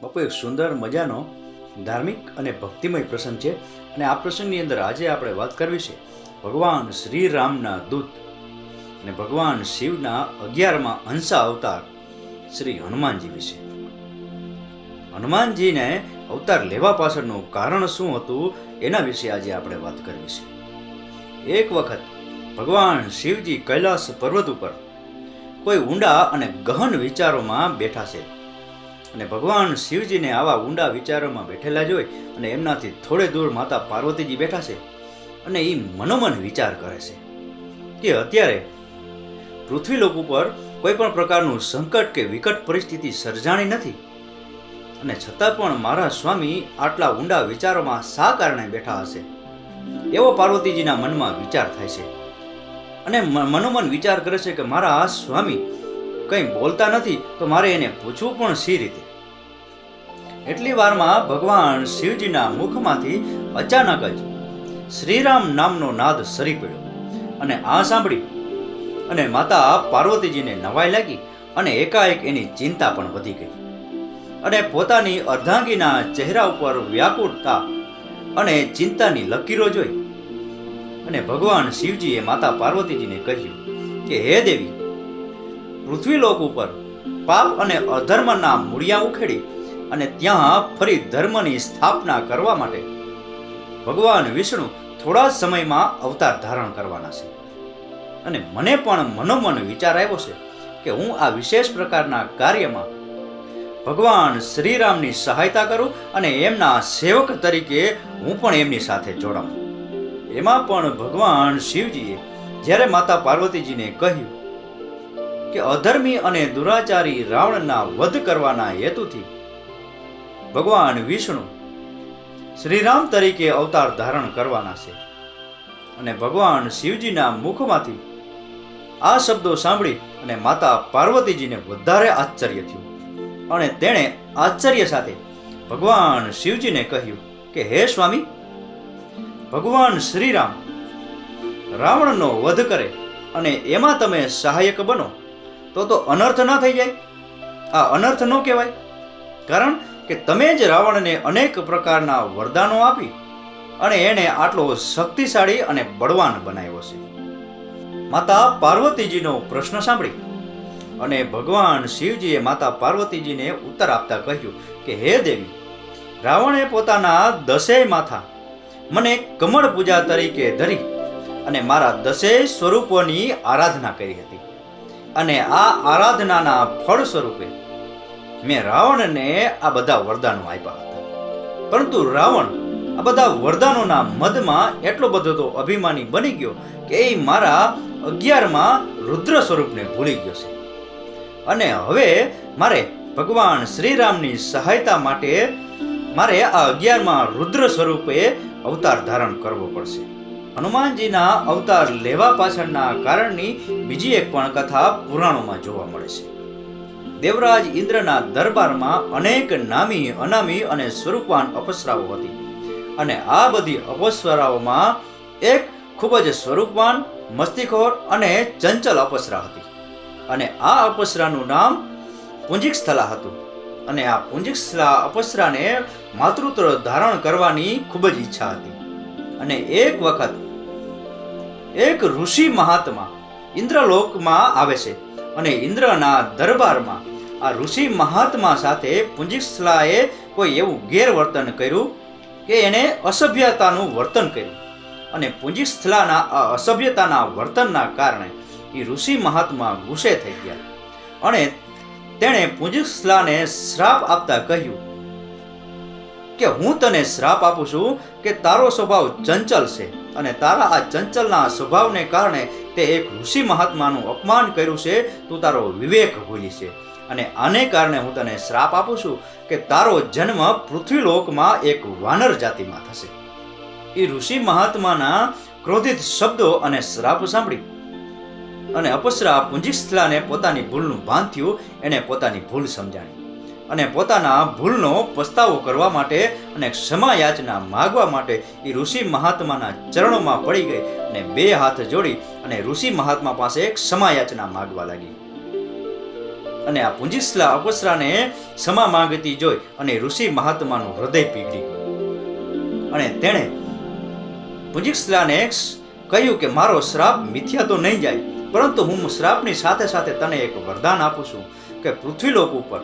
બાપુ એક સુંદર મજાનો ધાર્મિક અને ભક્તિમય પ્રસંગ છે અને આ પ્રસંગની અંદર આજે આપણે વાત કરવી છે ભગવાન શ્રી રામના દૂત અને ભગવાન શિવના 11મા હંસા અવતાર શ્રી હનુમાનજી વિશે. હનુમાનજીને અવતાર લેવા પાછળનું કારણ શું હતું એના વિશે આજે આપણે વાત કરવી છે. એક વખત ભગવાન શિવજી કૈલાસ પર્વત ઉપર કોઈ ઊંડા અને ગહન વિચારોમાં બેઠા છે અને ભગવાન શિવજીને આવા ઊંડા વિચારોમાં બેઠેલા જોઈ અને એમનાથી થોડે દૂર માતા પાર્વતીજી બેઠા છે અને એ મનોમન વિચાર કરે છે કે અત્યારે પૃથ્વીલોક ઉપર કોઈ પણ પ્રકારનું સંકટ કે વિકટ પરિસ્થિતિ સર્જાણી નથી અને છતાં પણ મારા સ્વામી આટલા ઊંડા વિચારોમાં શા કારણે બેઠા હશે એવો પાર્વતીજીના મનમાં વિચાર થાય છે અને મનોમન વિચાર કરે છે કે મારા આ સ્વામી કંઈ બોલતા નથી તો મારે એને પૂછવું પણ સી રીતે. એટલી વારમાં ભગવાન શિવજીના મુખમાંથી અચાનક જ શ્રીરામ નામનો નાદ સરી પડ્યો અને આ સાંભળી અને માતા પાર્વતીજીને નવાઈ લાગી અને એકાએક એની ચિંતા પણ વધી ગઈ અને પોતાની અર્ધાંગીના ચહેરા ઉપર વ્યાકુળતા અને ચિંતાની લકીરો જોઈ અને ભગવાન શિવજીએ માતા પાર્વતીજીને કહ્યું કે હે દેવી, પૃથ્વીલોક ઉપર પાપ અને અધર્મના મૂળિયા ઉખેડી અને ત્યાં ફરી ધર્મની સ્થાપના કરવા માટે ભગવાન વિષ્ણુ થોડા સમયમાં અવતાર ધારણ કરવાના છે અને મને પણ મનોમન વિચાર આવ્યો છે કે હું આ વિશેષ પ્રકારના કાર્યમાં ભગવાન શ્રીરામની સહાયતા કરું અને એમના સેવક તરીકે હું પણ એમની સાથે જોડાઉં. એમાં પણ ભગવાન શિવજીએ જ્યારે માતા પાર્વતીજીને કહ્યું કે અધર્મી અને દુરાચારી રાવણના વધ કરવાના હેતુથી ભગવાન વિષ્ણુ શ્રીરામ તરીકે અવતાર ધારણ કરવાના છે અને ભગવાન શિવજીના મુખમાંથી આ શબ્દો સાંભળી અને માતા પાર્વતીજીને વધારે આશ્ચર્ય થયું અને તેણે આશ્ચર્ય સાથે ભગવાન શિવજીને કહ્યું કે હે સ્વામી, ભગવાન શ્રીરામ રાવણનો વધ કરે અને એમાં તમે સહાયક બનો તો અનર્થ ના થઈ જાય? આ અનર્થ ન કહેવાય, કારણ કે તમે જ રાવણને અનેક પ્રકારના વરદાનો આપી અને એને આટલો શક્તિશાળી અને બળવાન બનાવ્યો છે. માતા પાર્વતીજીનો પ્રશ્ન સાંભળી અને ભગવાન શિવજીએ માતા પાર્વતીજીને ઉત્તર આપતા કહ્યું કે હે દેવી, રાવણે પોતાના 10 માથા મને કમળ પૂજા તરીકે ધરી અને મારા 10 સ્વરૂપોની આરાધના કરી હતી અને આ આરાધનાના ફળ સ્વરૂપે મેં રાવણને આ બધા વરદાનો આપ્યા હતા. પરંતુ રાવણ આ બધા વરદાનોના મદમાં એટલો બધો તો અભિમાની બની ગયો કે એ મારા 11મા રુદ્ર સ્વરૂપને ભૂલી ગયો છે અને હવે મારે ભગવાન શ્રીરામની સહાયતા માટે મારે આ 11મા રુદ્ર સ્વરૂપે અવતાર ધારણ કરવો પડશે. હનુમાનજીના અવતાર લેવા પાછળના કારણની બીજી એક પણ કથા પુરાણોમાં જોવા મળે છે. દેવરાજ ઇન્દ્રના દરબારમાં અનેક નામી અનામી અને સ્વરૂપવાન અપ્સરાઓ હતી અને આ બધી અપ્સરાઓમાં એક ખૂબ જ સ્વરૂપવાન, મસ્તીખોર અને ચંચલ અપ્સરા હતી અને આ અપ્સરાનું નામ પુંજીકસ્થલા હતું અને આ પુંજીકસ્થલા અપ્સરાને માતૃત્વ ધારણ કરવાની ખૂબ જ ઈચ્છા હતી અને એક વખત એક ઋષિ મહાત્મા ઇન્દ્રલોકમાં આવે છે અને ઇન્દ્રના દરબારમાં આ ઋષિ મહાત્મા સાથે પુંજીકસ્થલાએ કોઈ એવું ગેરવર્તન કર્યું કે એને અસભ્યતાનું વર્તન કર્યું અને પુંજીકસ્થલાના આ અસભ્યતાના વર્તનના કારણે એ ઋષિ મહાત્મા ગુસ્સે થઈ ગયા અને તેણે પુંજીકસ્થલાને શ્રાપ આપતા કહ્યું કે હું તને શ્રાપ આપું છું કે તારો સ્વભાવ ચંચલ છે અને તારા આ ચંચલના સ્વભાવને કારણે તે એક ઋષિ મહાત્માનું અપમાન કર્યું છે, તું તારો વિવેક ભૂલી છે અને આને કારણે હું તને શ્રાપ આપું છું કે તારો જન્મ પૃથ્વીલોકમાં એક વાનર જાતિમાં થશે. એ ઋષિ મહાત્માના ક્રોધિત શબ્દો અને શ્રાપ સાંભળી અને અપ્સરા પુંજીકસ્થલાને પોતાની ભૂલનું ભાન થયું. એને પોતાની ભૂલ સમજાણી અને પોતાના ભૂલનો પસ્તાવો કરવા માટે અને ક્ષમા યાચના માગવા માટે એ ઋષિ મહાત્માના ચરણોમાં પડી ગઈ અને 2 હાથ જોડી અને ઋષિ મહાત્મા પાસે ક્ષમા યાચના માગવા લાગી. અને આ પુંજીસલા અપસરાને ક્ષમા માંગતી જોઈ અને ઋષિ મહાત્માનું હૃદય પીગળી ગયું અને તેણે પુંજીસલાને કહ્યું કે મારો શ્રાપ મિથ્યા તો નહીં જાય, પરંતુ હું શ્રાપની સાથે સાથે તને એક વરદાન આપું છું કે પૃથ્વીલોક ઉપર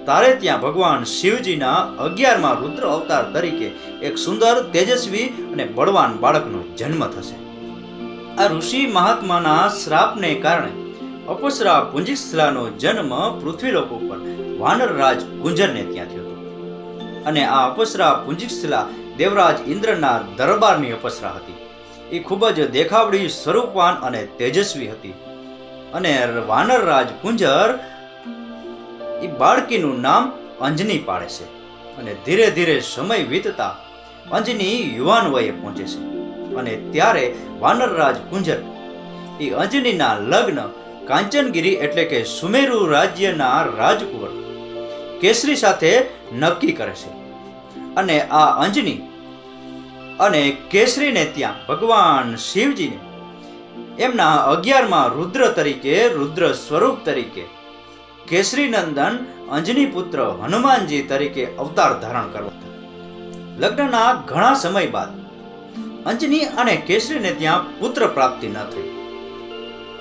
તારે ત્યાં ભગવાન શિવજીના 11મા રુદ્ર અવતાર તરીકે એક સુંદર, તેજસ્વી અને બળવાન બાળકનો જન્મ થશે. આ ઋષિ મહાત્માના શ્રાપને કારણે અપસરા પુંજીસલાનો જન્મ પૃથ્વીલોક ઉપર વાનરરાજ કુંજરને ત્યાં થયો હતો. અને આ અપસરા પુંજીસલા દેવરાજ ઇન્દ્રના દરબારની અપસરા હતી. એ ખૂબ જ દેખાવડી, સ્વરૂપવાન અને તેજસ્વી હતી. અને વાનરરાજ કુંજર એ બાળકીનું નામ અંજની પાડે છે. અને ધીરે ધીરે સમય વીતતા અંજની યુવાન વયે પહોંચે છે. અને ત્યારે વાનરરાજ કુંજર એ અંજનીના લગ્ન કાંચનગીરી એટલે કે સુમેરુ રાજ્યના રાજકુંવર કેસરી સાથે નક્કી કરે છે. અને આ અંજની અને કેસરીને ત્યાં ભગવાન શિવજીને એમના 11મા રુદ્ર તરીકે, રુદ્ર સ્વરૂપ તરીકે કેસરી નંદન અંજની પુત્ર હનુમાનજી તરીકે અવતાર ધારણ કરવા. લગ્નના ઘણા સમય બાદ અંજની અને કેસરીને ત્યાં પુત્ર પ્રાપ્તિ ન થઈ.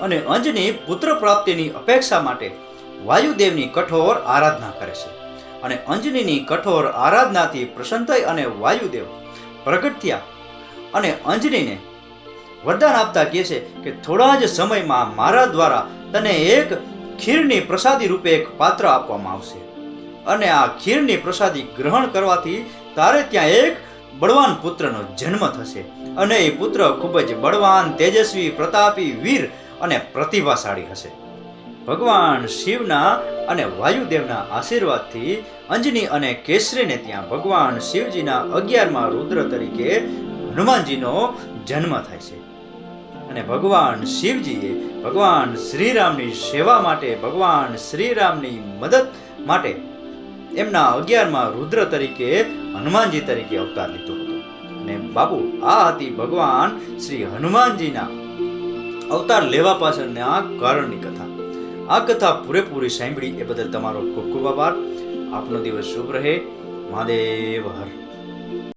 અને અંજની પુત્ર પ્રાપ્તિની અપેક્ષા માટે વાયુદેવની કઠોર આરાધના કરે છે. અને અંજનીની કઠોર આરાધનાથી પ્રસન્ન થઈ અને વાયુદેવ પ્રગટ થયા અને અંજનીને વરદાન આપતા કહે છે કે થોડા જ સમયમાં મારા દ્વારા તને એક ખીરની પ્રસાદી રૂપે એક પાત્ર આપવામાં આવશે. અને આ ખીરની પ્રસાદી ગ્રહણ કરવાથી તારે ત્યાં એક બળવાન પુત્રનો જન્મ થશે. અને એ પુત્ર ખૂબ જ બળવાન, તેજસ્વી, પ્રતાપી, વીર અને પ્રતિભાશાળી હશે. ભગવાન શિવના અને વાયુદેવના આશીર્વાદથી અંજની અને કેસરીને ત્યાં ભગવાન શિવજીના 11મા રુદ્ર તરીકે હનુમાનજીનો જન્મ થાય છે. અને ભગવાન શિવજીએ ભગવાન શ્રીરામની સેવા માટે, ભગવાન શ્રીરામની મદદ માટે એમના 11મા રુદ્ર તરીકે હનુમાનજી તરીકે અવતાર લીધો હતો. અને બાપુ, આ હતી ભગવાન શ્રી હનુમાનજીના અવતાર લેવા પાછળના કારણની કથા. આ કથા પૂરેપૂરી સાંભળી એ બદલ તમારો ખૂબ ખૂબ આભાર. આપનો દિવસ શુભ રહે. મહાદેવ હર.